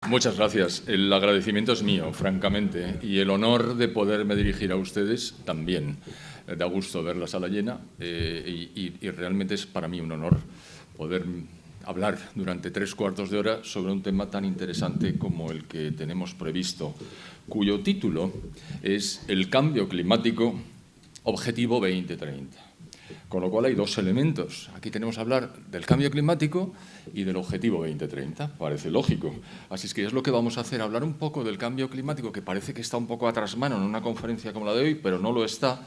Muchas gracias. El agradecimiento es mío, francamente, y el honor de poderme dirigir a ustedes también. Da gusto ver la sala llena y realmente es para mí un honor poder hablar durante 3/4 de hora sobre un tema tan interesante como el que tenemos previsto, cuyo título es El cambio climático, Objetivo 2030. Con lo cual hay dos elementos. Aquí tenemos que hablar del cambio climático y del objetivo 2030. Parece lógico. Así es que es lo que vamos a hacer, hablar un poco del cambio climático, que parece que está un poco a trasmano en una conferencia como la de hoy, pero no lo está.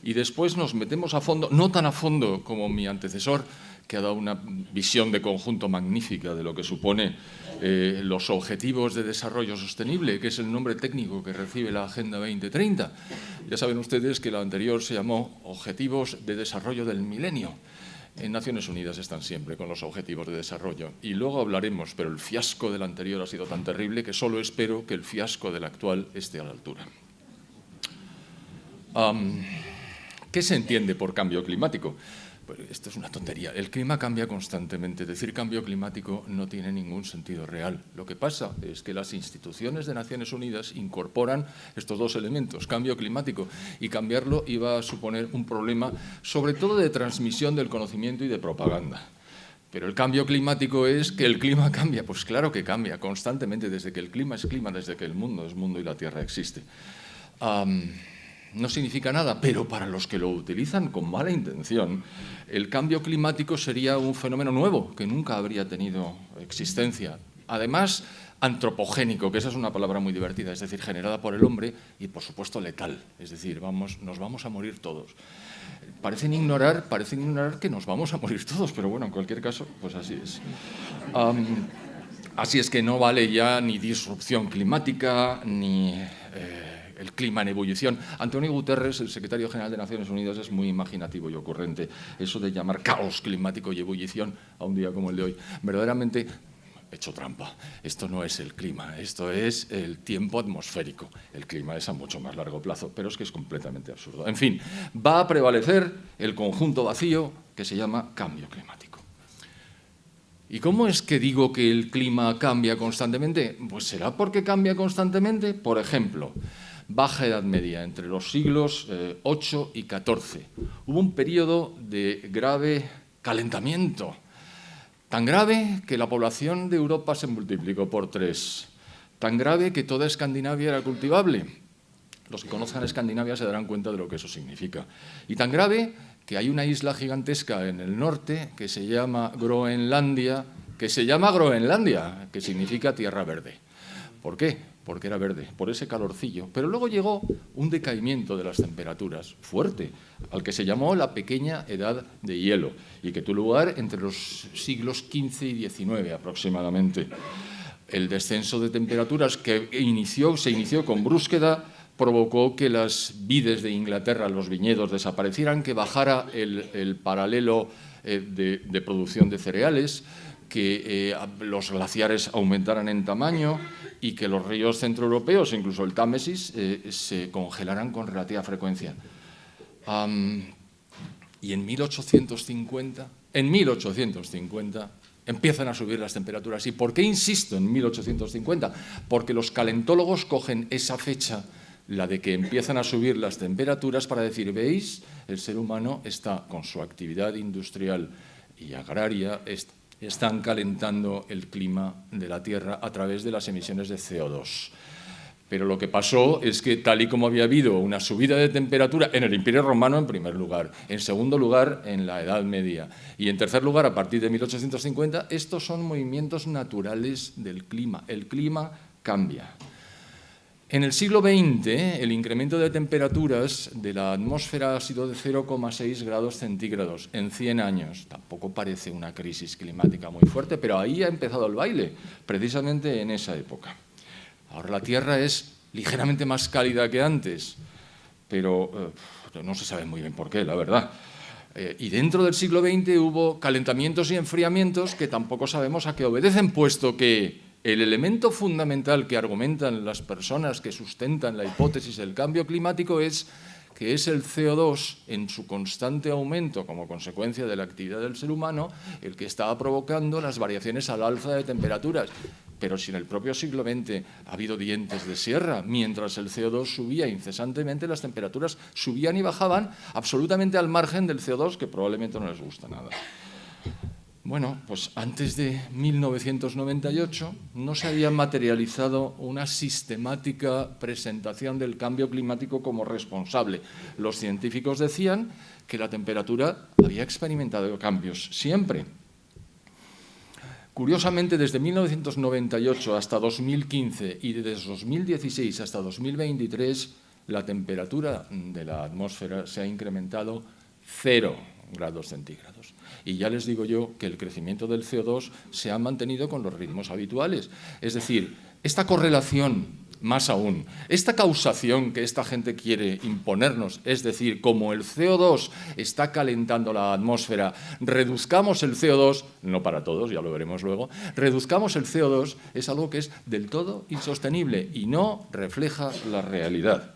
Y después nos metemos a fondo, no tan a fondo como mi antecesor, que ha dado una visión de conjunto magnífica de lo que supone los Objetivos de Desarrollo Sostenible, que es el nombre técnico que recibe la Agenda 2030. Ya saben ustedes que la anterior se llamó Objetivos de Desarrollo del Milenio. En Naciones Unidas están siempre con los Objetivos de Desarrollo. Y luego hablaremos, pero el fiasco del anterior ha sido tan terrible que solo espero que el fiasco del actual esté a la altura. ¿Qué se entiende por cambio climático? Pues esto es una tontería. El clima cambia constantemente. Decir cambio climático no tiene ningún sentido real. Lo que pasa es que las instituciones de Naciones Unidas incorporan estos dos elementos, cambio climático, y cambiarlo iba a suponer un problema, sobre todo de transmisión del conocimiento y de propaganda. Pero el cambio climático es que el clima cambia. Pues claro que cambia constantemente, desde que el clima es clima, desde que el mundo es mundo y la Tierra existe. No significa nada, pero para los que lo utilizan con mala intención, el cambio climático sería un fenómeno nuevo que nunca habría tenido existencia. Además, antropogénico, que esa es una palabra muy divertida, es decir, generada por el hombre y, por supuesto, letal. Es decir, nos vamos a morir todos. Parecen ignorar que nos vamos a morir todos, pero bueno, en cualquier caso, pues así es. Así es que no vale ya ni disrupción climática, ni el clima en ebullición. Antonio Guterres, el secretario general de Naciones Unidas, es muy imaginativo y ocurrente. Eso de llamar caos climático y ebullición a un día como el de hoy, verdaderamente he hecho trampa. Esto no es el clima, esto es el tiempo atmosférico. El clima es a mucho más largo plazo, pero es que es completamente absurdo. En fin, va a prevalecer el conjunto vacío que se llama cambio climático. ¿Y cómo es que digo que el clima cambia constantemente? Pues será porque cambia constantemente. Por ejemplo, Baja Edad Media, entre los siglos VIII y XIV. Hubo un periodo de grave calentamiento, tan grave que la población de Europa se multiplicó por 3, tan grave que toda Escandinavia era cultivable. Los que conozcan Escandinavia se darán cuenta de lo que eso significa. Y tan grave que hay una isla gigantesca en el norte que se llama Groenlandia, que significa tierra verde. ¿Por qué? Porque era verde, por ese calorcillo. Pero luego llegó un decaimiento de las temperaturas fuerte, al que se llamó la pequeña edad de hielo, y que tuvo lugar entre los siglos XV y XIX aproximadamente. El descenso de temperaturas que se inició con brusquedad provocó que las vides de Inglaterra, los viñedos, desaparecieran, que bajara el paralelo de producción de cereales, que los glaciares aumentaran en tamaño y que los ríos centroeuropeos, incluso el Támesis, se congelaran con relativa frecuencia. Y en 1850 empiezan a subir las temperaturas. ¿Y por qué insisto en 1850? Porque los calentólogos cogen esa fecha, la de que empiezan a subir las temperaturas, para decir, ¿veis? El ser humano está, con su actividad industrial y agraria, están calentando el clima de la Tierra a través de las emisiones de CO2. Pero lo que pasó es que, tal y como había habido una subida de temperatura en el Imperio Romano, en primer lugar, en segundo lugar, en la Edad Media, y en tercer lugar, a partir de 1850, estos son movimientos naturales del clima. El clima cambia. En el siglo XX, el incremento de temperaturas de la atmósfera ha sido de 0,6 grados centígrados en 100 años. Tampoco parece una crisis climática muy fuerte, pero ahí ha empezado el baile, precisamente en esa época. Ahora la Tierra es ligeramente más cálida que antes, pero no se sabe muy bien por qué, la verdad. Y dentro del siglo XX hubo calentamientos y enfriamientos que tampoco sabemos a qué obedecen, puesto que el elemento fundamental que argumentan las personas que sustentan la hipótesis del cambio climático es que es el CO2 en su constante aumento como consecuencia de la actividad del ser humano el que está provocando las variaciones al alza de temperaturas. Pero si en el propio siglo XX ha habido dientes de sierra, mientras el CO2 subía incesantemente, las temperaturas subían y bajaban absolutamente al margen del CO2, que probablemente no les gusta nada. Bueno, pues antes de 1998 no se había materializado una sistemática presentación del cambio climático como responsable. Los científicos decían que la temperatura había experimentado cambios siempre. Curiosamente, desde 1998 hasta 2015 y desde 2016 hasta 2023, la temperatura de la atmósfera se ha incrementado 0 grados centígrados. Y ya les digo yo que el crecimiento del CO2 se ha mantenido con los ritmos habituales. Es decir, esta correlación, más aún, esta causación que esta gente quiere imponernos, es decir, como el CO2 está calentando la atmósfera, reduzcamos el CO2, no para todos, ya lo veremos luego, reduzcamos el CO2, es algo que es del todo insostenible y no refleja la realidad.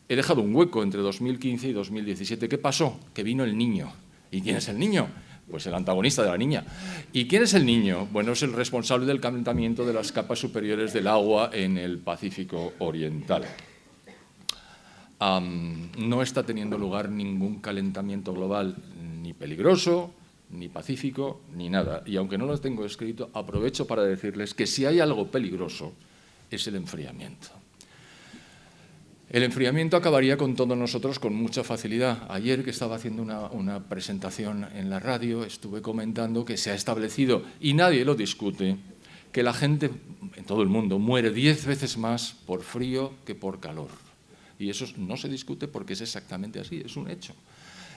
He dejado un hueco entre 2015 y 2017. ¿Qué pasó? Que vino el Niño. ¿Y quién es el Niño? Pues el antagonista de la niña. ¿Y quién es el Niño? Bueno, es el responsable del calentamiento de las capas superiores del agua en el Pacífico Oriental. No está teniendo lugar ningún calentamiento global ni peligroso, ni pacífico, ni nada. Y aunque no lo tengo escrito, aprovecho para decirles que si hay algo peligroso es el enfriamiento. El enfriamiento acabaría con todos nosotros con mucha facilidad. Ayer, que estaba haciendo una presentación en la radio, estuve comentando que se ha establecido, y nadie lo discute, que la gente en todo el mundo muere 10 veces más por frío que por calor. Y eso no se discute porque es exactamente así, es un hecho.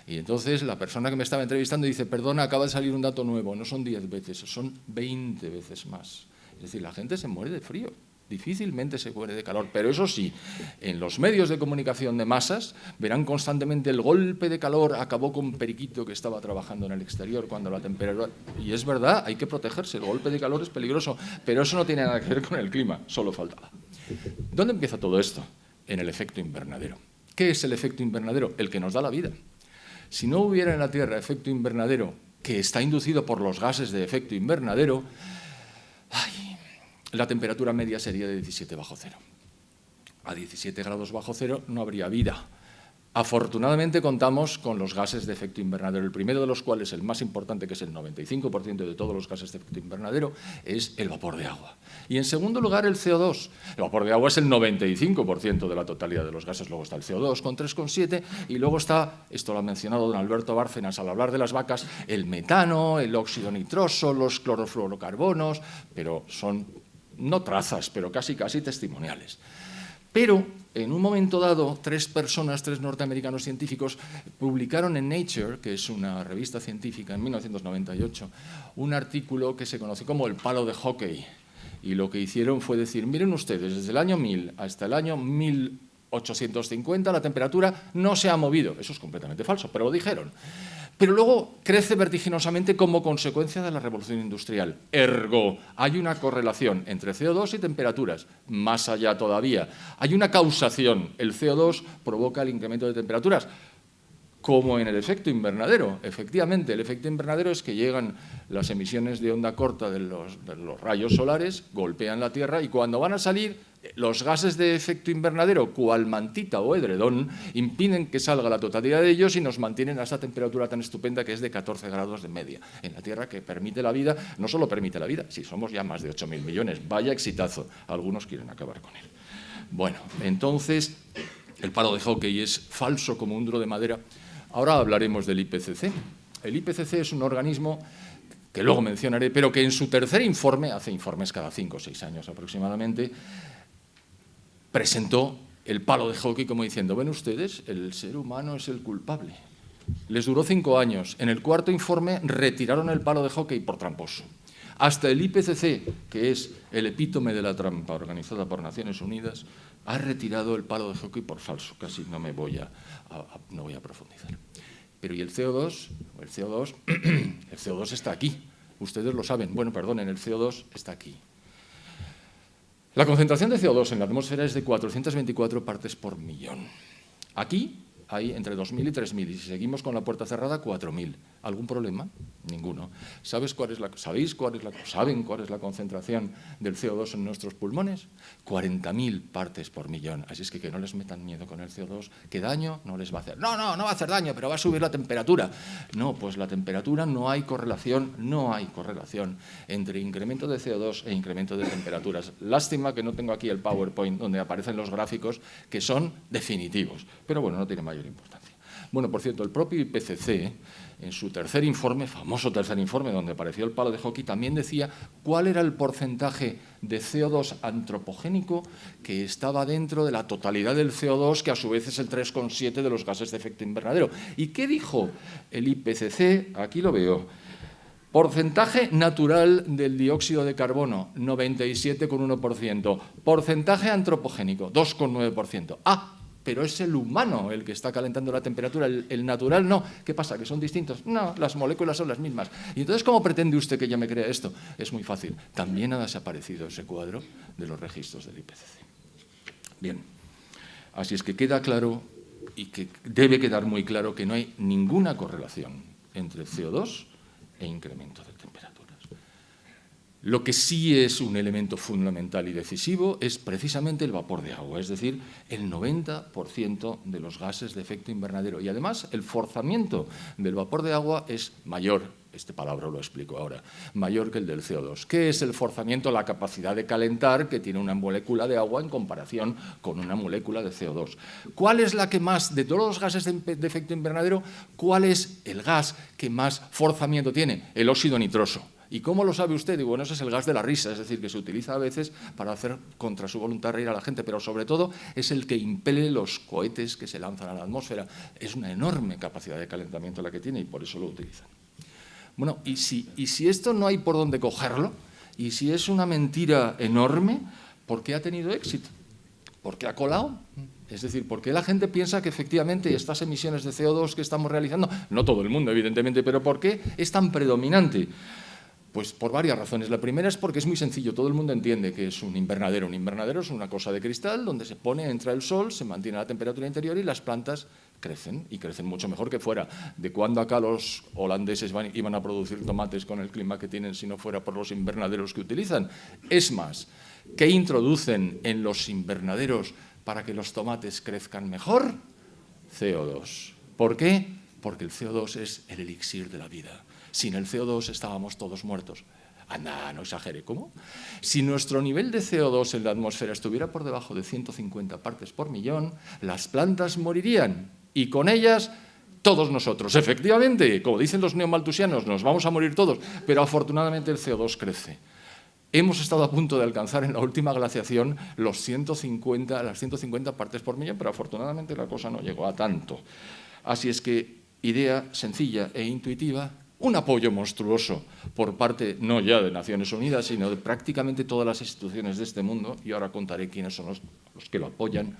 Y entonces la persona que me estaba entrevistando dice, perdona, acaba de salir un dato nuevo, no son 10 veces, son 20 veces más. Es decir, la gente se muere de frío. Difícilmente se muere de calor, pero eso sí, en los medios de comunicación de masas verán constantemente el golpe de calor acabó con Periquito que estaba trabajando en el exterior cuando la temperatura... Y es verdad, hay que protegerse, el golpe de calor es peligroso, pero eso no tiene nada que ver con el clima, solo faltaba. ¿Dónde empieza todo esto? En el efecto invernadero. ¿Qué es el efecto invernadero? El que nos da la vida. Si no hubiera en la Tierra efecto invernadero, que está inducido por los gases de efecto invernadero, la temperatura media sería de 17 bajo cero. A 17 grados bajo cero no habría vida. Afortunadamente contamos con los gases de efecto invernadero, el primero de los cuales, el más importante, que es el 95% de todos los gases de efecto invernadero, es el vapor de agua. Y en segundo lugar, el CO2. El vapor de agua es el 95% de la totalidad de los gases, luego está el CO2 con 3,7 y luego está, esto lo ha mencionado don Alberto Bárcenas al hablar de las vacas, el metano, el óxido nitroso, los clorofluorocarbonos, pero son no trazas, pero casi testimoniales. Pero, en un momento dado, tres norteamericanos científicos, publicaron en Nature, que es una revista científica, en 1998, un artículo que se conoce como el palo de hockey. Y lo que hicieron fue decir, miren ustedes, desde el año 1000 hasta el año 1850 la temperatura no se ha movido. Eso es completamente falso, pero lo dijeron. Pero luego crece vertiginosamente como consecuencia de la revolución industrial. Ergo, hay una correlación entre CO2 y temperaturas. Más allá todavía, hay una causación. El CO2 provoca el incremento de temperaturas, como en el efecto invernadero. Efectivamente, el efecto invernadero es que llegan las emisiones de onda corta de los rayos solares, golpean la Tierra y cuando van a salir, los gases de efecto invernadero, cual mantita o edredón, impiden que salga la totalidad de ellos y nos mantienen a esa temperatura tan estupenda que es de 14 grados de media en la Tierra, que permite la vida, no solo permite la vida, si somos ya más de 8.000 millones, vaya exitazo, algunos quieren acabar con él. Bueno, entonces, el palo de hockey es falso como un duro de madera. Ahora hablaremos del IPCC. El IPCC es un organismo que luego mencionaré, pero que en su tercer informe, hace informes cada 5 o 6 años aproximadamente, presentó el palo de hockey como diciendo, ven ustedes, el ser humano es el culpable. Les duró 5 años. En el cuarto informe retiraron el palo de hockey por tramposo. Hasta el IPCC, que es el epítome de la trampa organizada por Naciones Unidas, ha retirado el palo de hockey por falso. Casi no voy a profundizar. Pero ¿y el CO2? El CO2 está aquí. Ustedes lo saben. Bueno, perdonen, el CO2 está aquí. La concentración de CO2 en la atmósfera es de 424 partes por millón. Aquí hay entre 2.000 y 3.000, y si seguimos con la puerta cerrada, 4.000. ¿Algún problema? Ninguno. ¿Saben cuál es la concentración del CO2 en nuestros pulmones? 40.000 partes por millón. Así es que no les metan miedo con el CO2, que daño no les va a hacer. No va a hacer daño, pero va a subir la temperatura. No, pues la temperatura no hay correlación entre incremento de CO2 e incremento de temperaturas. Lástima que no tengo aquí el PowerPoint donde aparecen los gráficos que son definitivos, pero bueno, no tiene mayor importancia. Bueno, por cierto, el propio IPCC, en su tercer informe, famoso tercer informe, donde apareció el palo de hockey, también decía cuál era el porcentaje de CO2 antropogénico que estaba dentro de la totalidad del CO2, que a su vez es el 3,7 de los gases de efecto invernadero. ¿Y qué dijo el IPCC? Aquí lo veo. Porcentaje natural del dióxido de carbono, 97,1%. Porcentaje antropogénico, 2,9%. Pero es el humano el que está calentando la temperatura, el natural no. ¿Qué pasa? ¿Que son distintos? No, las moléculas son las mismas. Y entonces, ¿cómo pretende usted que yo me crea esto? Es muy fácil. También ha desaparecido ese cuadro de los registros del IPCC. Bien, así es que queda claro y que debe quedar muy claro que no hay ninguna correlación entre CO2 e incremento de temperaturas. Lo que sí es un elemento fundamental y decisivo es precisamente el vapor de agua, es decir, el 90% de los gases de efecto invernadero. Y además el forzamiento del vapor de agua es mayor, este palabra lo explico ahora, mayor que el del CO2. ¿Qué es el forzamiento? La capacidad de calentar que tiene una molécula de agua en comparación con una molécula de CO2. ¿Cuál es la que más, de todos los gases de efecto invernadero, cuál es el gas que más forzamiento tiene? El óxido nitroso. ¿Y cómo lo sabe usted? Digo, bueno, ese es el gas de la risa, es decir, que se utiliza a veces para hacer contra su voluntad reír a la gente, pero sobre todo es el que impele los cohetes que se lanzan a la atmósfera. Es una enorme capacidad de calentamiento la que tiene y por eso lo utilizan. Bueno, y si esto no hay por dónde cogerlo, y si es una mentira enorme, ¿por qué ha tenido éxito? ¿Por qué ha colado? Es decir, ¿por qué la gente piensa que efectivamente estas emisiones de CO2 que estamos realizando, no todo el mundo evidentemente, pero ¿por qué es tan predominante? Pues por varias razones. La primera es porque es muy sencillo, todo el mundo entiende que es un invernadero. Un invernadero es una cosa de cristal donde se pone, entra el sol, se mantiene la temperatura interior y las plantas crecen, y crecen mucho mejor que fuera. ¿De cuándo acá los holandeses iban a producir tomates con el clima que tienen si no fuera por los invernaderos que utilizan? Es más, ¿qué introducen en los invernaderos para que los tomates crezcan mejor? CO2. ¿Por qué? Porque el CO2 es el elixir de la vida. Sin el CO2 estábamos todos muertos. Anda, no exagere, ¿cómo? Si nuestro nivel de CO2 en la atmósfera estuviera por debajo de 150 partes por millón, las plantas morirían y con ellas todos nosotros. Efectivamente, como dicen los neomalthusianos, nos vamos a morir todos, pero afortunadamente el CO2 crece. Hemos estado a punto de alcanzar en la última glaciación las 150 partes por millón, pero afortunadamente la cosa no llegó a tanto. Así es que, idea sencilla e intuitiva, un apoyo monstruoso por parte, no ya de Naciones Unidas, sino de prácticamente todas las instituciones de este mundo, y ahora contaré quiénes son los que lo apoyan,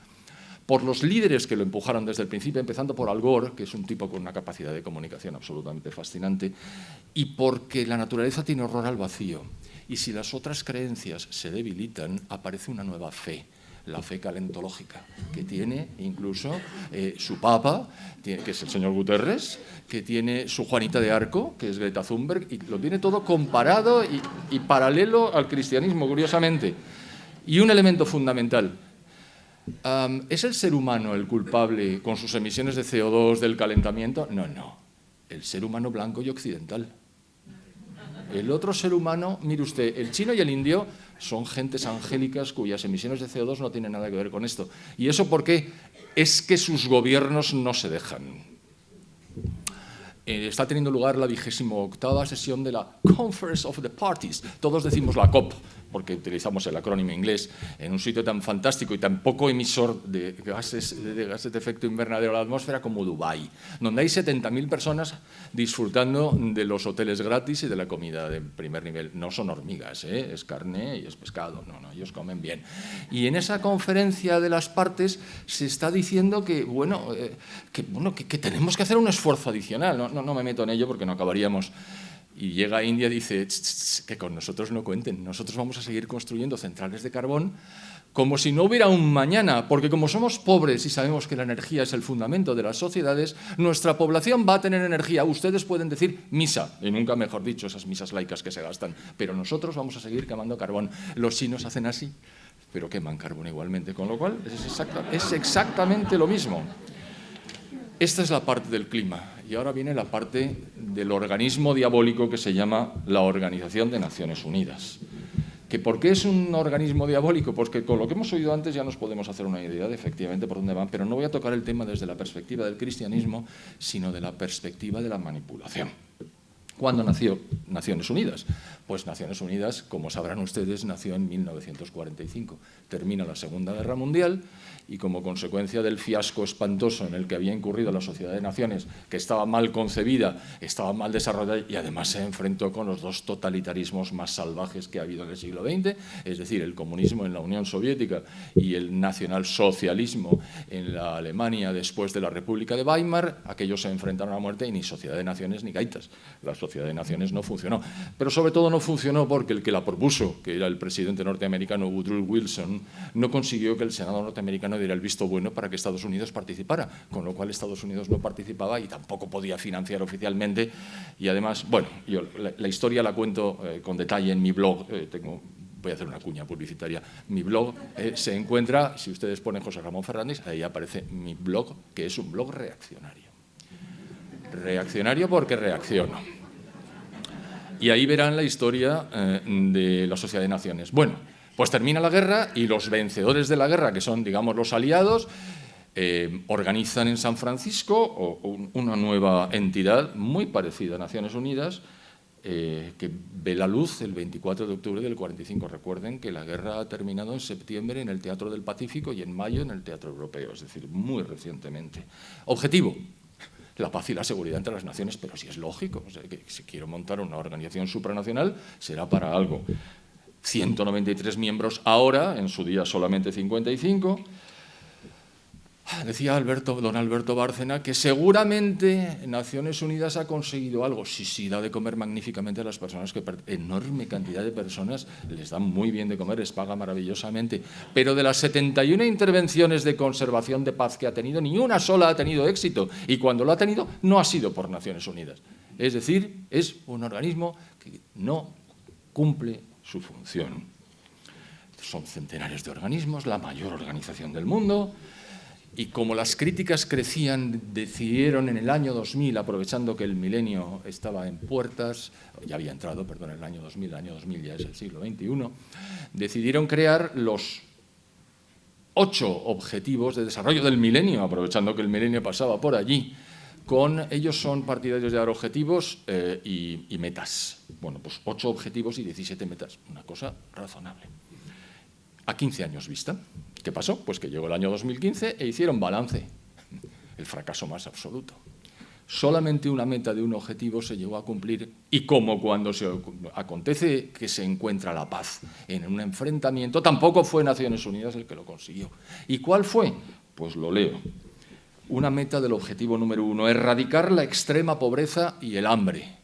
por los líderes que lo empujaron desde el principio, empezando por Al Gore, que es un tipo con una capacidad de comunicación absolutamente fascinante, y porque la naturaleza tiene horror al vacío. Y si las otras creencias se debilitan, aparece una nueva fe, la fe calentológica, que tiene incluso su papa, que es el señor Guterres, que tiene su Juanita de Arco, que es Greta Thunberg, y lo tiene todo comparado y paralelo al cristianismo, curiosamente. Y un elemento fundamental, ¿es el ser humano el culpable con sus emisiones de CO2 del calentamiento? No, no, el ser humano blanco y occidental. El otro ser humano, mire usted, el chino y el indio son gentes angélicas cuyas emisiones de CO2 no tienen nada que ver con esto. ¿Y eso por qué? Es que sus gobiernos no se dejan. Está teniendo lugar la 28ª sesión de la Conference of the Parties. Todos decimos la COP, porque utilizamos el acrónimo inglés, en un sitio tan fantástico y tan poco emisor de gases de efecto invernadero a la atmósfera como Dubái, donde hay 70.000 personas disfrutando de los hoteles gratis y de la comida de primer nivel. No son hormigas, es carne y es pescado, no, ellos comen bien. Y en esa conferencia de las partes se está diciendo que tenemos que hacer un esfuerzo adicional. No me meto en ello porque no acabaríamos. Y llega a India y dice, que con nosotros no cuenten, nosotros vamos a seguir construyendo centrales de carbón como si no hubiera un mañana, porque como somos pobres y sabemos que la energía es el fundamento de las sociedades, nuestra población va a tener energía. Ustedes pueden decir misa, y nunca mejor dicho, esas misas laicas que se gastan, pero nosotros vamos a seguir quemando carbón. Los chinos hacen así, pero queman carbón igualmente, con lo cual es exactamente lo mismo. Esta es la parte del clima, y ahora viene la parte del organismo diabólico que se llama la Organización de Naciones Unidas. ¿Que por qué es un organismo diabólico? Pues que con lo que hemos oído antes ya nos podemos hacer una idea de efectivamente por dónde van, pero no voy a tocar el tema desde la perspectiva del cristianismo, sino de la perspectiva de la manipulación. ¿Cuándo nació Naciones Unidas? Pues Naciones Unidas, como sabrán ustedes, nació en 1945. Termina la Segunda Guerra Mundial y como consecuencia del fiasco espantoso en el que había incurrido la Sociedad de Naciones, que estaba mal concebida, estaba mal desarrollada y además se enfrentó con los dos totalitarismos más salvajes que ha habido en el siglo XX, es decir, el comunismo en la Unión Soviética y el nacionalsocialismo en la Alemania después de la República de Weimar. Aquellos se enfrentaron a muerte y ni Sociedad de Naciones ni gaitas. La Sociedad de Naciones no funcionó, pero sobre todo no funcionó porque el que la propuso, que era el presidente norteamericano Woodrow Wilson, no consiguió que el Senado norteamericano diera el visto bueno para que Estados Unidos participara, con lo cual Estados Unidos no participaba y tampoco podía financiar oficialmente. Y además, bueno, yo la historia la cuento con detalle en mi blog. Voy a hacer una cuña publicitaria. Mi blog se encuentra, si ustedes ponen José Ramón Fernández, ahí aparece mi blog, que es un blog reaccionario. Reaccionario porque reacciono. Y ahí verán la historia de la Sociedad de Naciones. Bueno, pues termina la guerra y los vencedores de la guerra, que son, digamos, los aliados, organizan en San Francisco una nueva entidad muy parecida a Naciones Unidas, que ve la luz el 24 de octubre del 45. Recuerden que la guerra ha terminado en septiembre en el Teatro del Pacífico y en mayo en el Teatro Europeo, es decir, muy recientemente. Objetivo: la paz y la seguridad entre las naciones, pero sí es lógico. O sea, que si quiero montar una organización supranacional será para algo. 193 miembros ahora, en su día solamente 55. Decía don Alberto Bárcena que seguramente Naciones Unidas ha conseguido algo. Sí, da de comer magníficamente a las personas, enorme cantidad de personas les dan muy bien de comer, les paga maravillosamente. Pero de las 71 intervenciones de conservación de paz que ha tenido, ni una sola ha tenido éxito. Y cuando lo ha tenido, no ha sido por Naciones Unidas. Es decir, es un organismo que no cumple su función. Son centenares de organismos, la mayor organización del mundo. Y como las críticas crecían, decidieron en el año 2000, aprovechando que el milenio estaba en puertas, ya había entrado, perdón, el año 2000 ya es el siglo XXI, decidieron crear los 8 objetivos de desarrollo del milenio, aprovechando que el milenio pasaba por allí. Ellos son partidarios de dar objetivos y metas. Bueno, pues 8 objetivos y 17 metas, una cosa razonable. A 15 años vista. ¿Qué pasó? Pues que llegó el año 2015 e hicieron balance. El fracaso más absoluto. Solamente una meta de un objetivo se llegó a cumplir y como cuando se acontece que se encuentra la paz en un enfrentamiento, tampoco fue Naciones Unidas el que lo consiguió. ¿Y cuál fue? Pues lo leo. Una meta del objetivo número 1, erradicar la extrema pobreza y el hambre.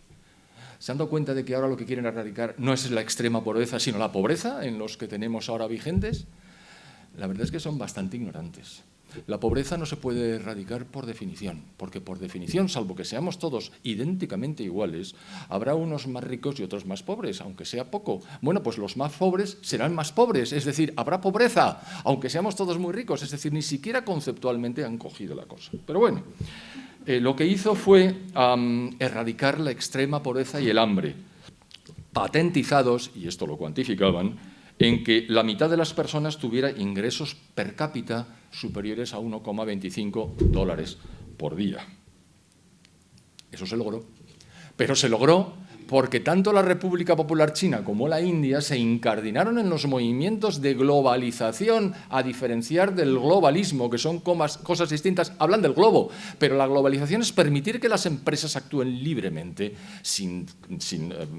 ¿Se han dado cuenta de que ahora lo que quieren erradicar no es la extrema pobreza, sino la pobreza en los que tenemos ahora vigentes? La verdad es que son bastante ignorantes. La pobreza no se puede erradicar por definición, porque por definición, salvo que seamos todos idénticamente iguales, habrá unos más ricos y otros más pobres, aunque sea poco. Bueno, pues los más pobres serán más pobres, es decir, habrá pobreza, aunque seamos todos muy ricos, es decir, ni siquiera conceptualmente han cogido la cosa. Pero bueno, lo que hizo fue erradicar la extrema pobreza y el hambre, patentizados, y esto lo cuantificaban, en que la mitad de las personas tuviera ingresos per cápita superiores a 1,25 dólares por día. Eso se logró. Pero se logró porque tanto la República Popular China como la India se incardinaron en los movimientos de globalización, a diferenciar del globalismo, que son cosas distintas. Hablan del globo, pero la globalización es permitir que las empresas actúen libremente, sin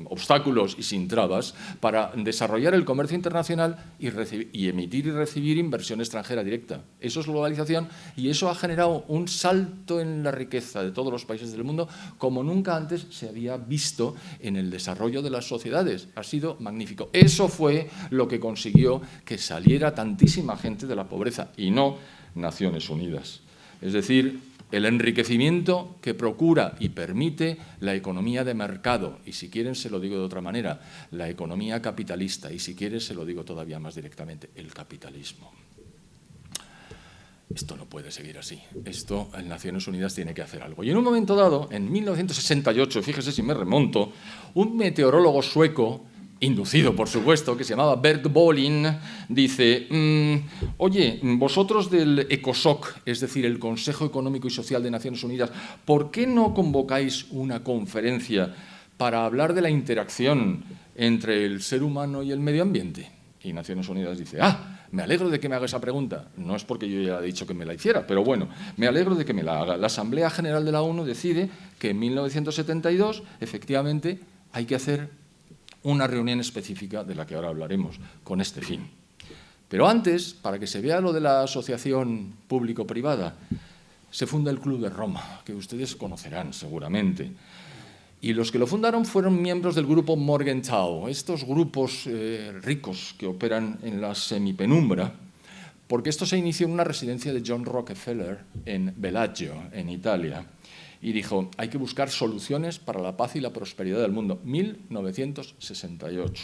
obstáculos y sin trabas, para desarrollar el comercio internacional y emitir y recibir inversión extranjera directa. Eso es globalización y eso ha generado un salto en la riqueza de todos los países del mundo como nunca antes se había visto en el desarrollo de las sociedades. Ha sido magnífico. Eso fue lo que consiguió que saliera tantísima gente de la pobreza y no Naciones Unidas. Es decir, el enriquecimiento que procura y permite la economía de mercado, y si quieren se lo digo de otra manera, la economía capitalista, y si quieren se lo digo todavía más directamente, el capitalismo. Esto no puede seguir así. Esto en Naciones Unidas tiene que hacer algo. Y en un momento dado, en 1968, fíjese si me remonto, un meteorólogo sueco, inducido por supuesto, que se llamaba Bert Bolin, dice, oye, vosotros del ECOSOC, es decir, el Consejo Económico y Social de Naciones Unidas, ¿por qué no convocáis una conferencia para hablar de la interacción entre el ser humano y el medio ambiente? Y Naciones Unidas dice, me alegro de que me haga esa pregunta. No es porque yo ya he dicho que me la hiciera, pero bueno, me alegro de que me la haga. La Asamblea General de la ONU decide que en 1972, efectivamente, hay que hacer una reunión específica de la que ahora hablaremos, con este fin. Pero antes, para que se vea lo de la asociación público-privada, se funda el Club de Roma, que ustedes conocerán seguramente. Y los que lo fundaron fueron miembros del grupo Morgenthau, estos grupos ricos que operan en la semipenumbra, porque esto se inició en una residencia de John Rockefeller en Bellagio, en Italia, y dijo, hay que buscar soluciones para la paz y la prosperidad del mundo. 1968.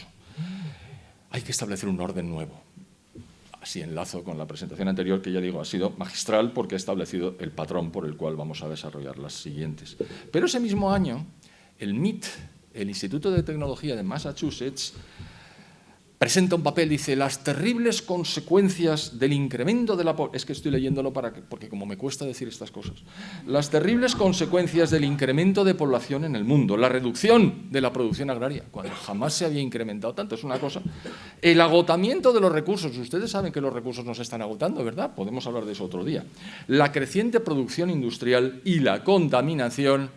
Hay que establecer un orden nuevo. Así enlazo con la presentación anterior, que ya digo, ha sido magistral porque ha establecido el patrón por el cual vamos a desarrollar las siguientes. Pero ese mismo año, el MIT, el Instituto de Tecnología de Massachusetts, presenta un papel, dice, las terribles consecuencias del incremento de la población. Es que estoy leyéndolo porque como me cuesta decir estas cosas. Las terribles consecuencias del incremento de población en el mundo, la reducción de la producción agraria, cuando jamás se había incrementado tanto, es una cosa. El agotamiento de los recursos. Ustedes saben que los recursos no se están agotando, ¿verdad? Podemos hablar de eso otro día. La creciente producción industrial y la contaminación.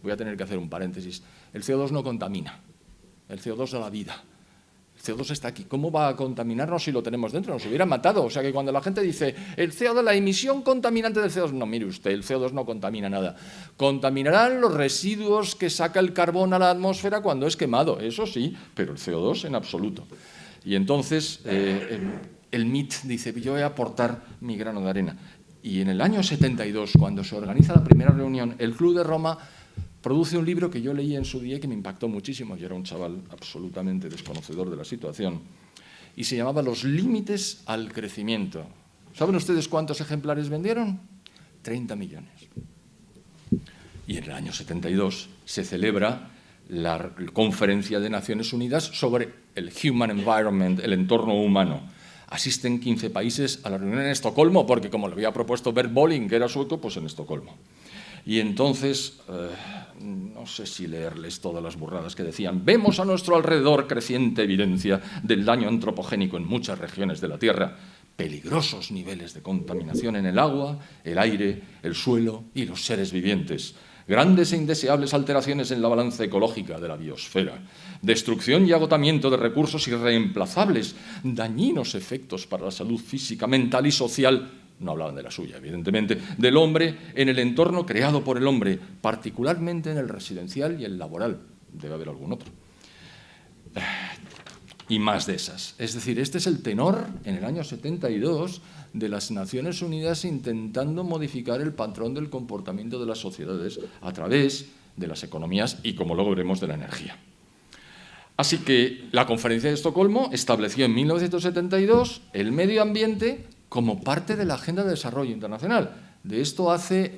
Voy a tener que hacer un paréntesis. El CO2 no contamina. El CO2 da la vida. El CO2 está aquí. ¿Cómo va a contaminarnos si lo tenemos dentro? Nos hubiera matado. O sea que cuando la gente dice el CO2, la emisión contaminante del CO2, no, mire usted, el CO2 no contamina nada. Contaminarán los residuos que saca el carbón a la atmósfera cuando es quemado, eso sí, pero el CO2 en absoluto. Y entonces el MIT dice, yo voy a aportar mi grano de arena. Y en el año 72, cuando se organiza la primera reunión, el Club de Roma produce un libro que yo leí en su día y que me impactó muchísimo. Yo era un chaval absolutamente desconocedor de la situación. Y se llamaba Los límites al crecimiento. ¿Saben ustedes cuántos ejemplares vendieron? 30 millones. Y en el año 72 se celebra la Conferencia de Naciones Unidas sobre el Human Environment, el entorno humano. Asisten 15 países a la reunión en Estocolmo, porque como lo había propuesto Bert Bolin, que era sueco, pues en Estocolmo. Y entonces, no sé si leerles todas las burradas que decían, vemos a nuestro alrededor creciente evidencia del daño antropogénico en muchas regiones de la Tierra, peligrosos niveles de contaminación en el agua, el aire, el suelo y los seres vivientes, grandes e indeseables alteraciones en la balanza ecológica de la biosfera, destrucción y agotamiento de recursos irreemplazables, dañinos efectos para la salud física, mental y social. No hablaban de la suya, evidentemente, del hombre en el entorno creado por el hombre, particularmente en el residencial y el laboral. Debe haber algún otro. Y más de esas. Es decir, este es el tenor, en el año 72, de las Naciones Unidas intentando modificar el patrón del comportamiento de las sociedades a través de las economías y, como luego veremos, de la energía. Así que la Conferencia de Estocolmo estableció en 1972 el medio ambiente como parte de la Agenda de Desarrollo Internacional. De esto hace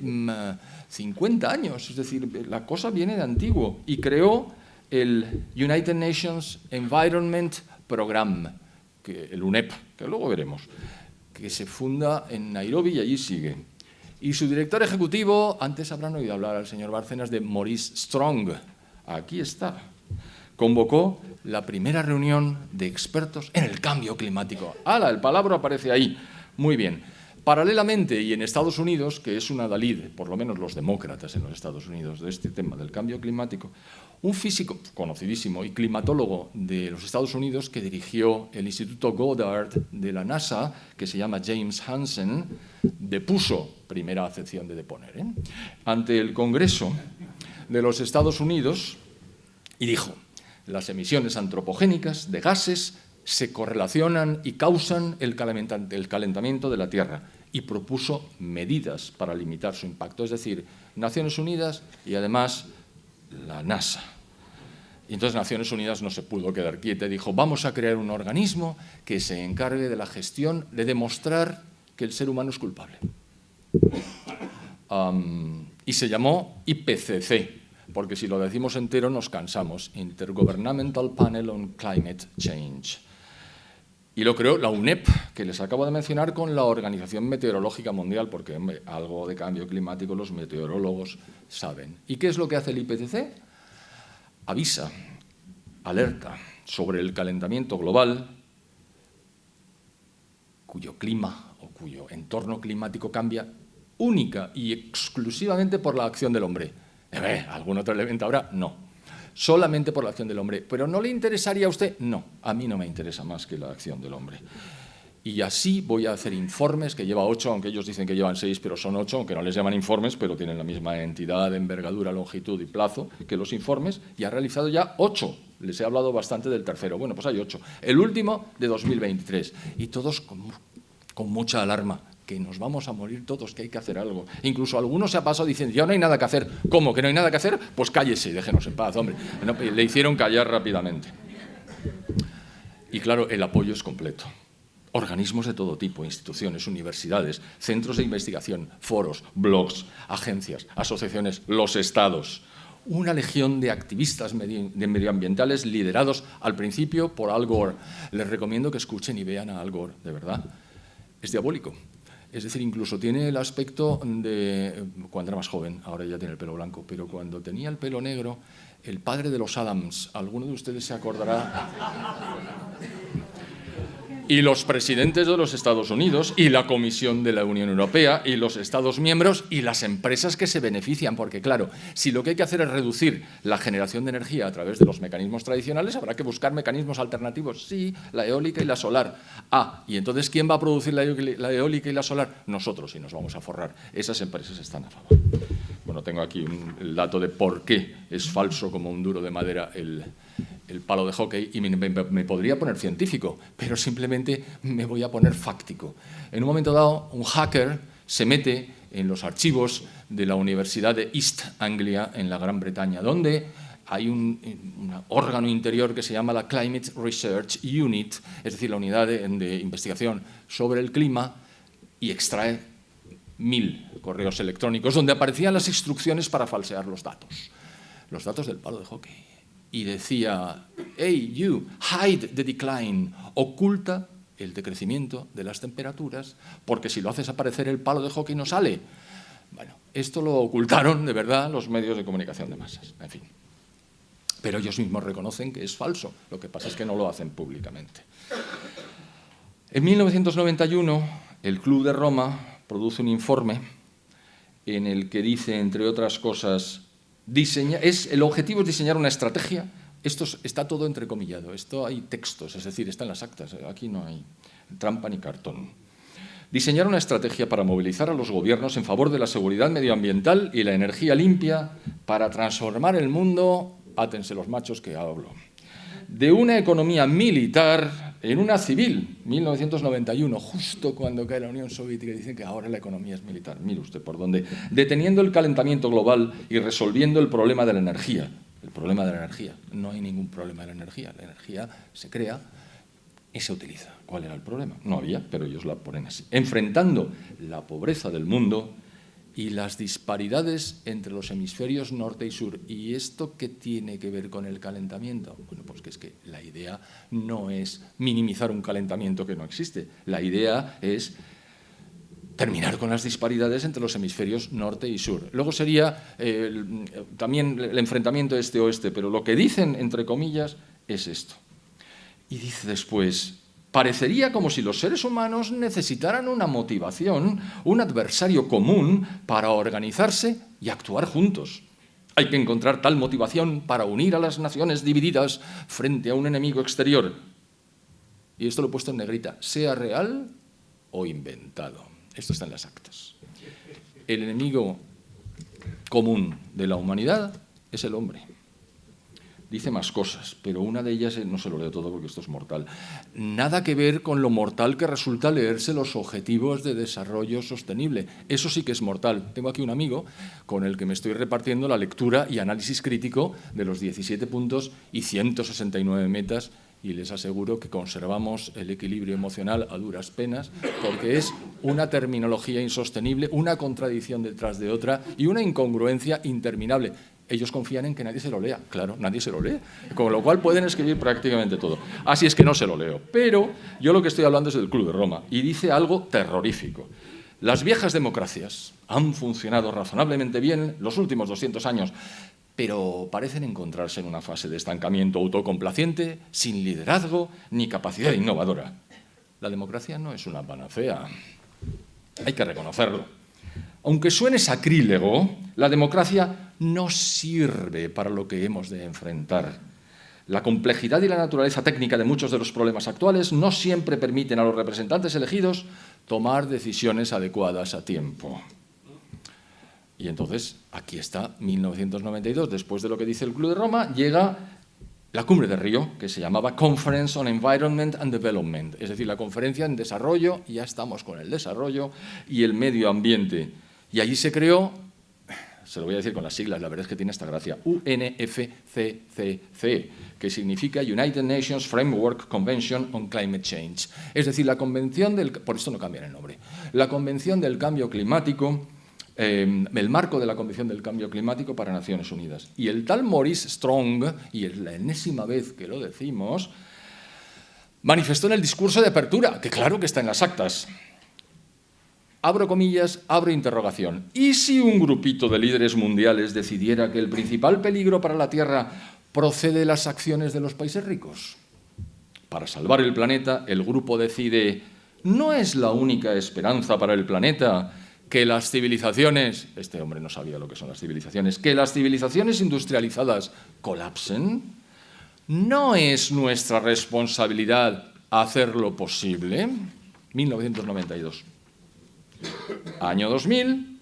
50 años, es decir, la cosa viene de antiguo, y creó el United Nations Environment Programme, el UNEP, que luego veremos, que se funda en Nairobi y allí sigue. Y su director ejecutivo, antes habrán oído hablar al señor Bárcenas de Maurice Strong, aquí está, convocó la primera reunión de expertos en el cambio climático. ¡Hala! El palabra aparece ahí. Muy bien. Paralelamente, y en Estados Unidos, que es una adalid, por lo menos los demócratas en los Estados Unidos, de este tema del cambio climático, un físico conocidísimo y climatólogo de los Estados Unidos que dirigió el Instituto Goddard de la NASA, que se llama James Hansen, depuso, primera acepción de deponer, ante el Congreso de los Estados Unidos, Y dijo, las emisiones antropogénicas de gases se correlacionan y causan el calentamiento de la Tierra, y propuso medidas para limitar su impacto, es decir, Naciones Unidas y además la NASA. Y entonces Naciones Unidas no se pudo quedar quieta y dijo, vamos a crear un organismo que se encargue de la gestión, de demostrar que el ser humano es culpable. Y se llamó IPCC, porque si lo decimos entero nos cansamos, Intergovernmental Panel on Climate Change. Y lo creó la UNEP, que les acabo de mencionar, con la Organización Meteorológica Mundial, porque hombre, algo de cambio climático los meteorólogos saben. ¿Y qué es lo que hace el IPCC? Avisa, alerta sobre el calentamiento global, cuyo clima o cuyo entorno climático cambia única y exclusivamente por la acción del hombre. ¿Algún otro elemento habrá? No. Solamente por la acción del hombre. ¿Pero no le interesaría a usted? No, a mí no me interesa más que la acción del hombre. Y así voy a hacer informes, que lleva 8, aunque ellos dicen que llevan 6, pero son 8, aunque no les llaman informes, pero tienen la misma entidad, envergadura, longitud y plazo que los informes, y ha realizado ya 8. Les he hablado bastante del tercero. Bueno, pues hay 8. El último de 2023. Y todos con mucha alarma, que nos vamos a morir todos, que hay que hacer algo. Incluso algunos se ha pasado diciendo, ya no hay nada que hacer. ¿Cómo que no hay nada que hacer? Pues cállese y déjenos en paz, hombre. No, le hicieron callar rápidamente. Y claro, el apoyo es completo. Organismos de todo tipo, instituciones, universidades, centros de investigación, foros, blogs, agencias, asociaciones, los estados. Una legión de activistas medioambientales liderados al principio por Al Gore. Les recomiendo que escuchen y vean a Al Gore, de verdad. Es diabólico. Es decir, incluso tiene el aspecto de cuando era más joven, ahora ya tiene el pelo blanco, pero cuando tenía el pelo negro, el padre de los Adams, alguno de ustedes se acordará, y los presidentes de los Estados Unidos, y la Comisión de la Unión Europea, y los Estados miembros, y las empresas que se benefician, porque claro, si lo que hay que hacer es reducir la generación de energía a través de los mecanismos tradicionales, habrá que buscar mecanismos alternativos, sí, la eólica y la solar. ¿Y entonces quién va a producir la eólica y la solar? Nosotros, y nos vamos a forrar. Esas empresas están a favor. Bueno, tengo aquí el dato de por qué es falso como un duro de madera el palo de hockey, y me podría poner científico, pero simplemente me voy a poner fáctico. En un momento dado, un hacker se mete en los archivos de la Universidad de East Anglia, en la Gran Bretaña, donde hay un órgano interior que se llama la Climate Research Unit, es decir, la unidad de investigación sobre el clima, y extrae 1000 correos electrónicos donde aparecían las instrucciones para falsear los datos del palo de hockey. Y decía, hey, you, hide the decline, oculta el decrecimiento de las temperaturas, porque si lo haces aparecer el palo de hockey no sale. Bueno, esto lo ocultaron de verdad los medios de comunicación de masas, en fin. Pero ellos mismos reconocen que es falso, lo que pasa es que no lo hacen públicamente. En 1991, el Club de Roma produce un informe en el que dice, entre otras cosas, el objetivo es diseñar una estrategia. Esto está todo entrecomillado, esto hay textos, es decir, está en las actas, aquí no hay trampa ni cartón. Diseñar una estrategia para movilizar a los gobiernos en favor de la seguridad medioambiental y la energía limpia para transformar el mundo, átense los machos que hablo, de una economía militar en una civil, 1991, justo cuando cae la Unión Soviética, dicen que ahora la economía es militar. Mire usted por dónde. Deteniendo el calentamiento global y resolviendo el problema de la energía. El problema de la energía. No hay ningún problema de la energía. La energía se crea y se utiliza. ¿Cuál era el problema? No había, pero ellos la ponen así. Enfrentando la pobreza del mundo y las disparidades entre los hemisferios norte y sur. ¿Y esto qué tiene que ver con el calentamiento? Bueno, pues que es que la idea no es minimizar un calentamiento que no existe. La idea es terminar con las disparidades entre los hemisferios norte y sur. Luego sería también el enfrentamiento este-oeste, pero lo que dicen, entre comillas, es esto. Y dice después, parecería como si los seres humanos necesitaran una motivación, un adversario común para organizarse y actuar juntos. Hay que encontrar tal motivación para unir a las naciones divididas frente a un enemigo exterior. Y esto lo he puesto en negrita, sea real o inventado. Esto está en las actas. El enemigo común de la humanidad es el hombre. dice más cosas, pero una de ellas, no se lo leo todo porque esto es mortal, nada que ver con lo mortal que resulta leerse los Objetivos de Desarrollo Sostenible. Eso sí que es mortal. Tengo aquí un amigo con el que me estoy repartiendo la lectura y análisis crítico de los 17 puntos y 169 metas, y les aseguro que conservamos el equilibrio emocional a duras penas, porque es una terminología insostenible, una contradicción detrás de otra y una incongruencia interminable. Ellos confían en que nadie se lo lea. Claro, nadie se lo lee. Con lo cual pueden escribir prácticamente todo. Así es que no se lo leo. Pero yo lo que estoy hablando es del Club de Roma. Y dice algo terrorífico. Las viejas democracias han funcionado razonablemente bien los últimos 200 años, pero parecen encontrarse en una fase de estancamiento autocomplaciente, sin liderazgo ni capacidad innovadora. La democracia no es una panacea. Hay que reconocerlo. Aunque suene sacrílego, la democracia no sirve para lo que hemos de enfrentar. La complejidad y la naturaleza técnica de muchos de los problemas actuales no siempre permiten a los representantes elegidos tomar decisiones adecuadas a tiempo. Y entonces, aquí está 1992, después de lo que dice el Club de Roma, llega la Cumbre de Río, que se llamaba Conference on Environment and Development, es decir, la conferencia en desarrollo, y ya estamos con el desarrollo y el medio ambiente. Y allí se creó, se lo voy a decir con las siglas, la verdad es que tiene esta gracia, UNFCCC, que significa United Nations Framework Convention on Climate Change. Es decir, la Convención del... Por esto no cambian el nombre. La Convención del Cambio Climático, el marco de la Convención del Cambio Climático para Naciones Unidas. Y el tal Maurice Strong, y es la enésima vez que lo decimos, manifestó en el discurso de apertura, que claro que está en las actas. Abro comillas, abro interrogación. ¿Y si un grupito de líderes mundiales decidiera que el principal peligro para la Tierra procede de las acciones de los países ricos? Para salvar el planeta, el grupo decide, ¿no es la única esperanza para el planeta que las civilizaciones, este hombre no sabía lo que son las civilizaciones, que las civilizaciones industrializadas colapsen? ¿No es nuestra responsabilidad hacerlo posible? 1992. Año 2000,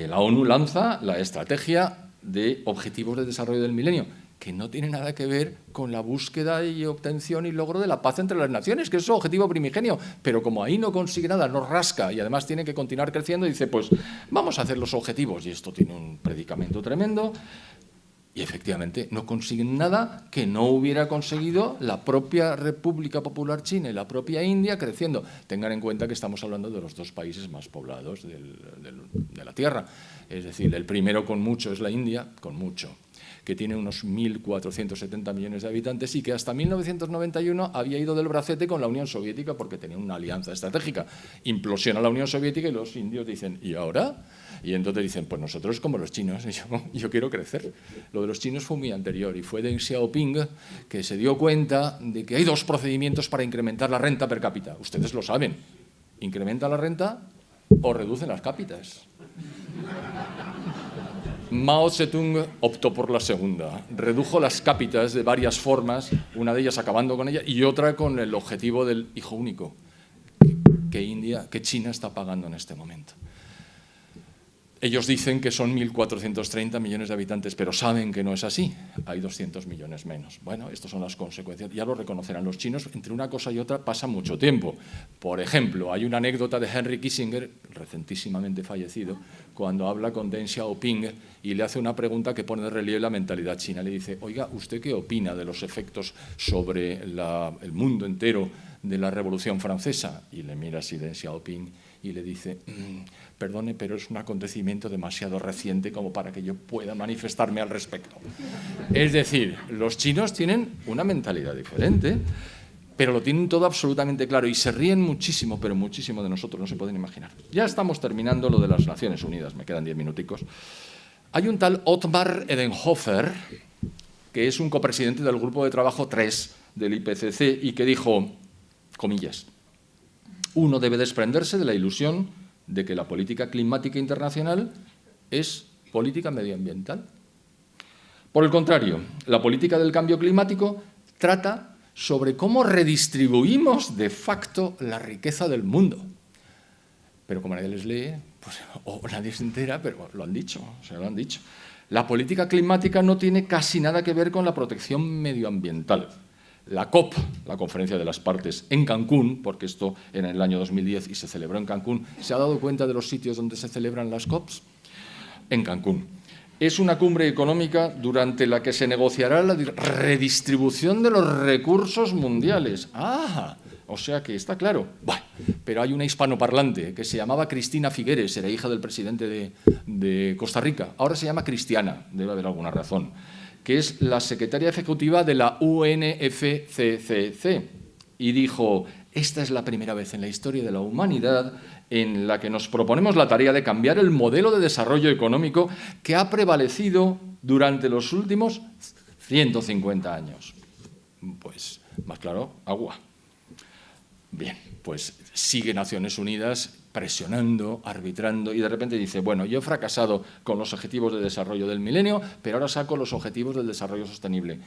la ONU lanza la Estrategia de Objetivos de Desarrollo del Milenio, que no tiene nada que ver con la búsqueda y obtención y logro de la paz entre las naciones, que es su objetivo primigenio. Pero como ahí no consigue nada, no rasca y además tiene que continuar creciendo, dice, pues vamos a hacer los objetivos. Y esto tiene un predicamento tremendo. Y efectivamente no consiguen nada que no hubiera conseguido la propia República Popular China y la propia India creciendo. Tengan en cuenta que estamos hablando de los dos países más poblados de la Tierra. Es decir, el primero con mucho es la India, con mucho, que tiene unos 1.470 millones de habitantes y que hasta 1991 había ido del bracete con la Unión Soviética porque tenía una alianza estratégica. Implosiona la Unión Soviética y los indios dicen, ¿y ahora? Y entonces dicen, pues nosotros como los chinos, y yo quiero crecer. Lo de los chinos fue muy anterior y fue Deng Xiaoping que se dio cuenta de que hay dos procedimientos para incrementar la renta per cápita. Ustedes lo saben, incrementa la renta o reducen las cápitas. Mao Zedong optó por la segunda, redujo las cápitas de varias formas, una de ellas acabando con ella y otra con el objetivo del hijo único que China está pagando en este momento. Ellos dicen que son 1.430 millones de habitantes, pero saben que no es así. Hay 200 millones menos. Bueno, estas son las consecuencias. Ya lo reconocerán los chinos. Entre una cosa y otra pasa mucho tiempo. Por ejemplo, hay una anécdota de Henry Kissinger, recentísimamente fallecido, cuando habla con Deng Xiaoping y le hace una pregunta que pone de relieve la mentalidad china. Le dice, oiga, ¿usted qué opina de los efectos sobre el mundo entero de la Revolución Francesa? Y le mira así Deng Xiaoping y le dice, perdone, pero es un acontecimiento demasiado reciente como para que yo pueda manifestarme al respecto. Es decir, los chinos tienen una mentalidad diferente, pero lo tienen todo absolutamente claro y se ríen muchísimo, pero muchísimo de nosotros, no se pueden imaginar. Ya estamos terminando lo de las Naciones Unidas, me quedan 10 minuticos. Hay un tal Ottmar Edenhofer, que es un copresidente del Grupo de Trabajo 3 del IPCC y que dijo, comillas, uno debe desprenderse de la ilusión de que la política climática internacional es política medioambiental. Por el contrario, la política del cambio climático trata sobre cómo redistribuimos de facto la riqueza del mundo. Pero como nadie les lee, pues, o nadie se entera, pero lo han dicho, se lo han dicho. La política climática no tiene casi nada que ver con la protección medioambiental. La COP, la Conferencia de las Partes, en Cancún, porque esto en el año 2010 y se celebró en Cancún, ¿se ha dado cuenta de los sitios donde se celebran las COPs? En Cancún. Es una cumbre económica durante la que se negociará la redistribución de los recursos mundiales. ¡Ah! O sea que está claro. Bueno, pero hay una hispanoparlante que se llamaba Cristina Figueres, era hija del presidente de Costa Rica. Ahora se llama Cristiana, debe haber alguna razón, que es la secretaria ejecutiva de la UNFCCC. Y dijo, esta es la primera vez en la historia de la humanidad en la que nos proponemos la tarea de cambiar el modelo de desarrollo económico que ha prevalecido durante los últimos 150 años. Pues, más claro, agua. Bien, pues sigue Naciones Unidas presionando, arbitrando, y de repente dice, bueno, yo he fracasado con los objetivos de desarrollo del milenio, pero ahora saco los objetivos del desarrollo sostenible,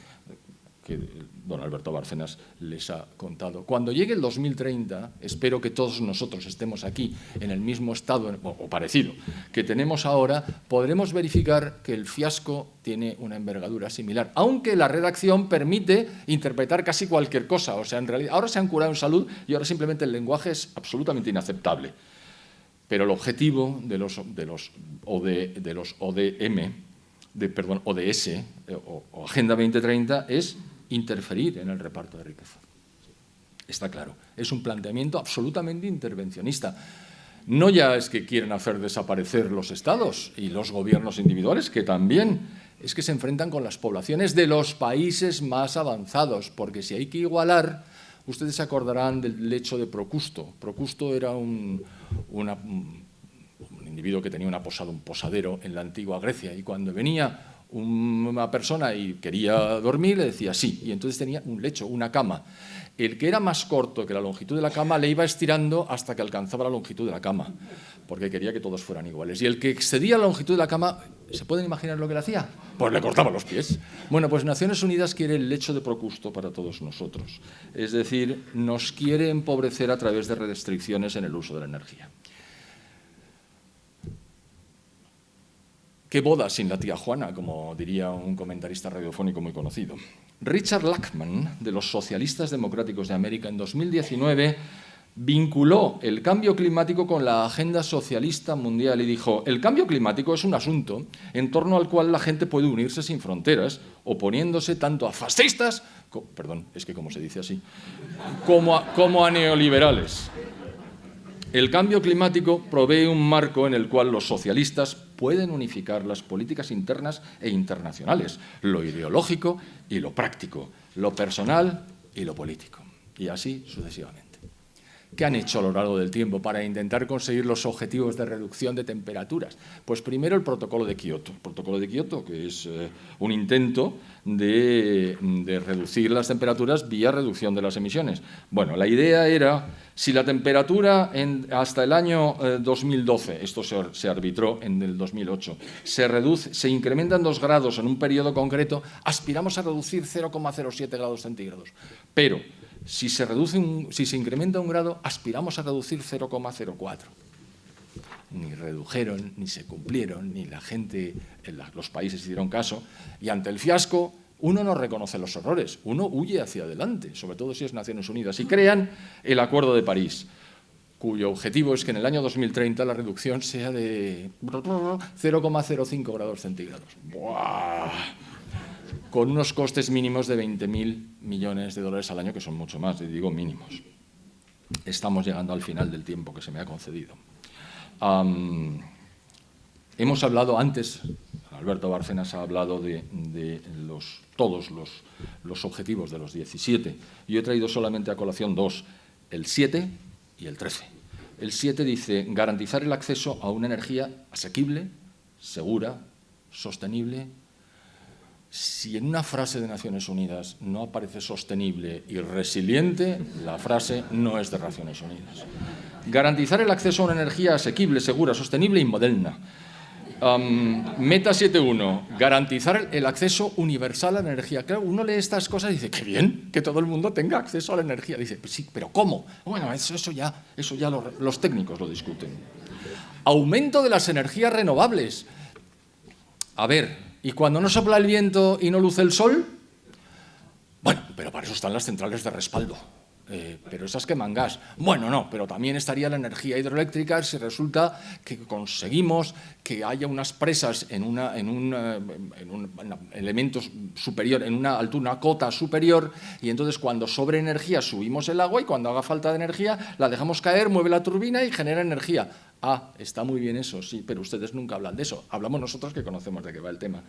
que don Alberto Bárcenas les ha contado. Cuando llegue el 2030, espero que todos nosotros estemos aquí en el mismo estado, o parecido, que tenemos ahora, podremos verificar que el fiasco tiene una envergadura similar, aunque la redacción permite interpretar casi cualquier cosa. O sea, en realidad, ahora se han curado en salud y ahora simplemente el lenguaje es absolutamente inaceptable. Pero el objetivo de los ODS o Agenda 2030 es interferir en el reparto de riqueza. Está claro, es un planteamiento absolutamente intervencionista. No ya es que quieren hacer desaparecer los estados y los gobiernos individuales, que también, es que se enfrentan con las poblaciones de los países más avanzados, porque si hay que igualar, ustedes se acordarán del lecho de Procusto. Procusto era un individuo que tenía un posadero en la antigua Grecia, y cuando venía una persona y quería dormir, le decía sí, y entonces tenía un lecho, una cama. El que era más corto que la longitud de la cama le iba estirando hasta que alcanzaba la longitud de la cama, porque quería que todos fueran iguales. Y el que excedía la longitud de la cama, ¿se pueden imaginar lo que le hacía? Pues le cortaba los pies. Bueno, pues Naciones Unidas quiere el lecho de Procusto para todos nosotros. Es decir, nos quiere empobrecer a través de restricciones en el uso de la energía. ¿Qué boda sin la tía Juana?, como diría un comentarista radiofónico muy conocido. Richard Lachman, de los Socialistas Democráticos de América, en 2019 vinculó el cambio climático con la agenda socialista mundial y dijo: el cambio climático es un asunto en torno al cual la gente puede unirse sin fronteras, oponiéndose tanto a fascistas, perdón, es que como se dice así, como a neoliberales. El cambio climático provee un marco en el cual los socialistas pueden unificar las políticas internas e internacionales, lo ideológico y lo práctico, lo personal y lo político, y así sucesivamente. ¿Qué han hecho a lo largo del tiempo para intentar conseguir los objetivos de reducción de temperaturas? Pues primero el Protocolo de Kioto. El Protocolo de Kioto, que es un intento de reducir las temperaturas vía reducción de las emisiones. Bueno, la idea era, si la temperatura hasta el año 2012, esto se arbitró en el 2008, se incrementan 2 grados en un periodo concreto, aspiramos a reducir 0,07 grados centígrados. Pero si se incrementa 1 grado, aspiramos a reducir 0,04. Ni redujeron, ni se cumplieron, ni la gente, los países hicieron caso. Y ante el fiasco, uno no reconoce los errores, uno huye hacia adelante, sobre todo si es Naciones Unidas. Y crean el Acuerdo de París, cuyo objetivo es que en el año 2030 la reducción sea de 0,05 grados centígrados. ¡Buah! Con unos costes mínimos de 20.000 millones de dólares al año, que son mucho más, digo mínimos. Estamos llegando al final del tiempo que se me ha concedido. Hemos hablado antes, Alberto Bárcenas ha hablado de todos los objetivos de los 17. Yo he traído solamente a colación 2, el 7 y el 13. El 7 dice garantizar el acceso a una energía asequible, segura, sostenible. Si en una frase de Naciones Unidas no aparece sostenible y resiliente, la frase no es de Naciones Unidas. Garantizar el acceso a una energía asequible, segura, sostenible y moderna. Meta 7.1, garantizar el acceso universal a la energía. Claro, uno lee estas cosas y dice, qué bien, que todo el mundo tenga acceso a la energía. Dice, pues sí, pero ¿cómo? Bueno, eso ya los técnicos lo discuten. Aumento de las energías renovables. A ver, Y cuando no sopla el viento y no luce el sol, bueno, pero para eso están las centrales de respaldo. Pero esas queman gas. Bueno, no, pero también estaría la energía hidroeléctrica si resulta que conseguimos que haya unas presas en un elemento superior, en una altura, una cota superior, y entonces cuando sobre energía subimos el agua y cuando haga falta de energía la dejamos caer, mueve la turbina y genera energía. Ah, está muy bien eso, sí, pero ustedes nunca hablan de eso. Hablamos nosotros que conocemos de qué va el tema.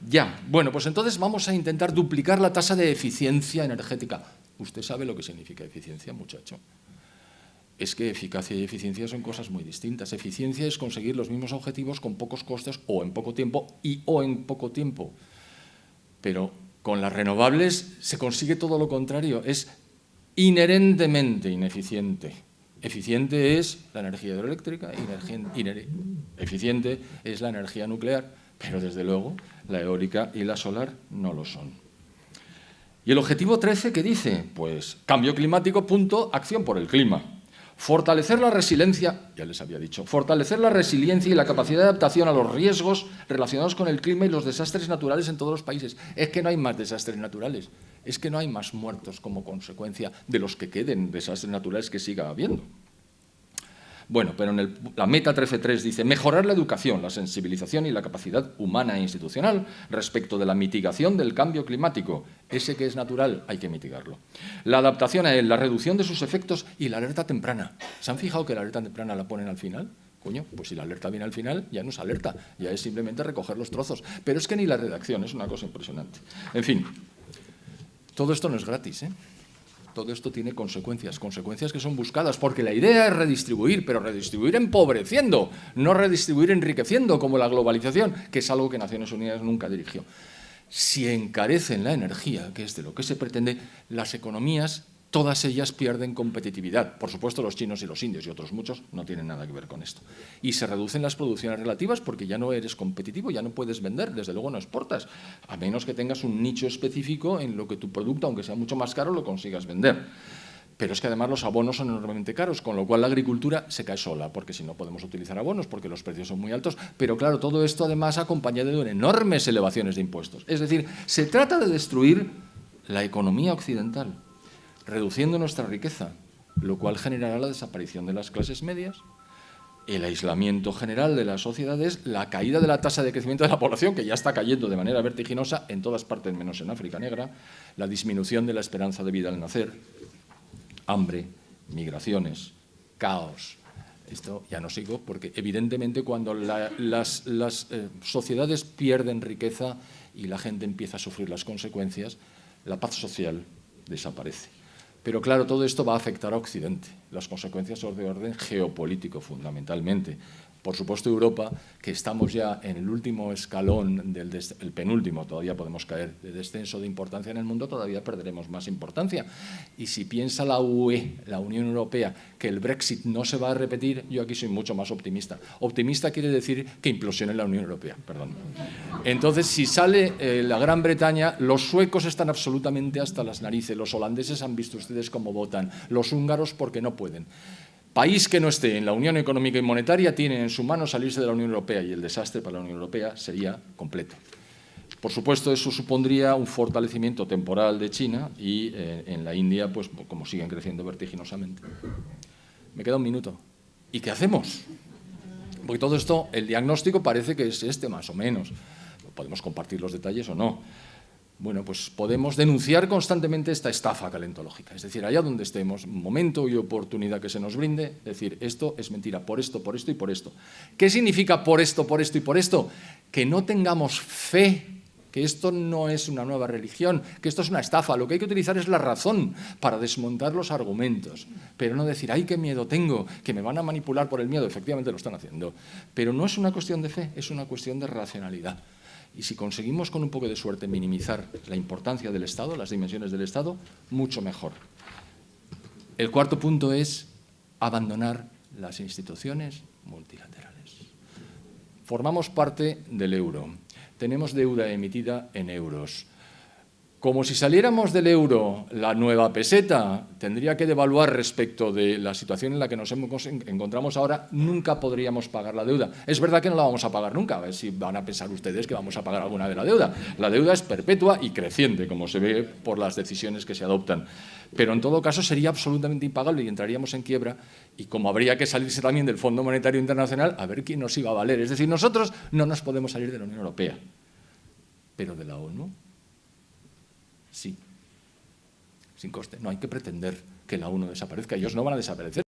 Ya, bueno, pues entonces vamos a intentar duplicar la tasa de eficiencia energética. ¿Usted sabe lo que significa eficiencia, muchacho? Es que eficacia y eficiencia son cosas muy distintas. Eficiencia es conseguir los mismos objetivos con pocos costes o en poco tiempo o en poco tiempo. Pero con las renovables se consigue todo lo contrario. Es inherentemente ineficiente. Eficiente es la energía hidroeléctrica, eficiente es la energía nuclear, pero desde luego la eólica y la solar no lo son. ¿Y el objetivo 13 qué dice? Pues cambio climático, punto, acción por el clima. Fortalecer la resiliencia, ya les había dicho, fortalecer la resiliencia y la capacidad de adaptación a los riesgos relacionados con el clima y los desastres naturales en todos los países. Es que no hay más desastres naturales, es que no hay más muertos como consecuencia de los que queden desastres naturales que siga habiendo. Bueno, pero en la meta 13.3 dice mejorar la educación, la sensibilización y la capacidad humana e institucional respecto de la mitigación del cambio climático. Ese que es natural hay que mitigarlo. La adaptación a él, la reducción de sus efectos y la alerta temprana. ¿Se han fijado que la alerta temprana la ponen al final? Coño, pues si la alerta viene al final, ya no es alerta, ya es simplemente recoger los trozos. Pero es que ni la redacción, es una cosa impresionante. En fin, todo esto no es gratis, ¿eh? Todo esto tiene consecuencias que son buscadas, porque la idea es redistribuir, pero redistribuir empobreciendo, no redistribuir enriqueciendo, como la globalización, que es algo que Naciones Unidas nunca dirigió. Si encarecen la energía, que es de lo que se pretende, las economías, todas ellas pierden competitividad. Por supuesto, los chinos y los indios y otros muchos no tienen nada que ver con esto. Y se reducen las producciones relativas porque ya no eres competitivo, ya no puedes vender, desde luego no exportas, a menos que tengas un nicho específico en lo que tu producto, aunque sea mucho más caro, lo consigas vender. Pero es que además los abonos son enormemente caros, con lo cual la agricultura se cae sola, porque si no podemos utilizar abonos, porque los precios son muy altos. Pero claro, todo esto además acompañado de enormes elevaciones de impuestos. Es decir, se trata de destruir la economía occidental, reduciendo nuestra riqueza, lo cual generará la desaparición de las clases medias, el aislamiento general de las sociedades, la caída de la tasa de crecimiento de la población, que ya está cayendo de manera vertiginosa en todas partes menos en África Negra, la disminución de la esperanza de vida al nacer, hambre, migraciones, caos. Esto ya no sigo, porque evidentemente cuando las sociedades pierden riqueza y la gente empieza a sufrir las consecuencias, la paz social desaparece. Pero claro, todo esto va a afectar a Occidente. Las consecuencias son de orden geopolítico, fundamentalmente. Por supuesto, Europa, que estamos ya en el último escalón, el penúltimo, todavía podemos caer, de descenso de importancia en el mundo, todavía perderemos más importancia. Y si piensa la UE, la Unión Europea, que el Brexit no se va a repetir, yo aquí soy mucho más optimista. Optimista quiere decir que implosione la Unión Europea, perdón. Entonces, si sale la Gran Bretaña, los suecos están absolutamente hasta las narices, los holandeses han visto ustedes cómo votan, los húngaros porque no pueden. País que no esté en la Unión Económica y Monetaria tiene en su mano salirse de la Unión Europea y el desastre para la Unión Europea sería completo. Por supuesto, eso supondría un fortalecimiento temporal de China y en la India, pues como siguen creciendo vertiginosamente. Me queda un minuto. ¿Y qué hacemos? Porque todo esto, el diagnóstico parece que es este más o menos. Podemos compartir los detalles o no. Bueno, pues podemos denunciar constantemente esta estafa calentológica. Es decir, allá donde estemos, momento y oportunidad que se nos brinde, decir, esto es mentira, por esto y por esto. ¿Qué significa por esto y por esto? Que no tengamos fe, que esto no es una nueva religión, que esto es una estafa. Lo que hay que utilizar es la razón para desmontar los argumentos, pero no decir, ¡ay, qué miedo tengo!, que me van a manipular por el miedo. Efectivamente lo están haciendo, pero no es una cuestión de fe, es una cuestión de racionalidad. Y si conseguimos con un poco de suerte minimizar la importancia del Estado, las dimensiones del Estado, mucho mejor. El cuarto punto es abandonar las instituciones multilaterales. Formamos parte del euro, tenemos deuda emitida en euros. Como si saliéramos del euro, la nueva peseta tendría que devaluar respecto de la situación en la que nos encontramos ahora, nunca podríamos pagar la deuda. Es verdad que no la vamos a pagar nunca, a ver si van a pensar ustedes que vamos a pagar alguna de la deuda. La deuda es perpetua y creciente, como se ve por las decisiones que se adoptan. Pero en todo caso sería absolutamente impagable y entraríamos en quiebra, y como habría que salirse también del Fondo Monetario Internacional, a ver quién nos iba a valer. Es decir, nosotros no nos podemos salir de la Unión Europea, pero de la ONU sí, sin coste. No hay que pretender que la ONU desaparezca. Ellos no van a desaparecer.